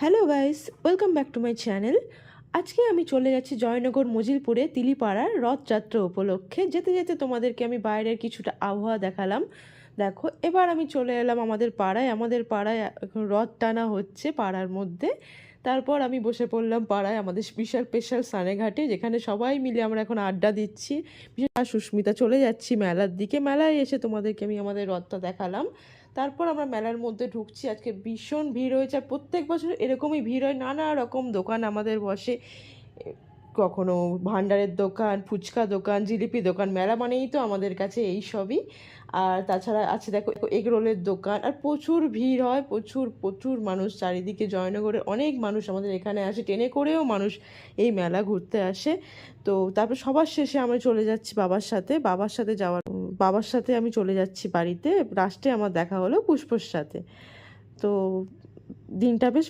Hello guys, welcome back to my channel. আজকে আমি চলে যাচ্ছি জয়নগর মজিলপুরে তিলিপাড়ার রথযাত্রা উপলক্ষে। যেতে যেতে তোমাদেরকে আমি বাইরের কিছুটা আবহাওয়া দেখালাম। দেখো, এবার আমি চলে এলাম আমাদের পাড়ায় এখন রথ টানা হচ্ছে পাড়ার মধ্যে। তারপর আমি বসে পড়লাম পাড়ায় আমাদের বিশাল স্পেশাল সানেঘাটে, যেখানে সবাই মিলে আমরা এখন আড্ডা দিচ্ছি। বিশেষ সুস্মিতা চলে যাচ্ছি মেলার দিকে। মেলায় এসে তোমাদেরকে আমি আমাদের রথটা দেখালাম। তারপর আমরা মেলার মধ্যে ঢুকছি। আজকে ভীষণ ভিড় হয়েছে, আর প্রত্যেক বছর এরকমই ভিড় হয়। নানা রকম দোকান আমাদের বসে, কখনো ভান্ডারের দোকান, ফুচকা দোকান, জিলিপি দোকান। মেলা মানেই তো আমাদের কাছে এই সবই। আর তাছাড়া আছে দেখো এগ রোলের দোকান। আর প্রচুর ভিড় হয়, প্রচুর প্রচুর মানুষ চারিদিকে। জয়নগরের অনেক মানুষ আমাদের এখানে আসে, ট্রেনে করেও মানুষ এই মেলা ঘুরতে আসে। তো তারপর সবার শেষে আমি চলে যাচ্ছি বাবার সাথে আমি চলে যাচ্ছি বাড়িতে। লাস্টে আমার দেখা হলো পুষ্পর সাথে। তো দিনটা বেশ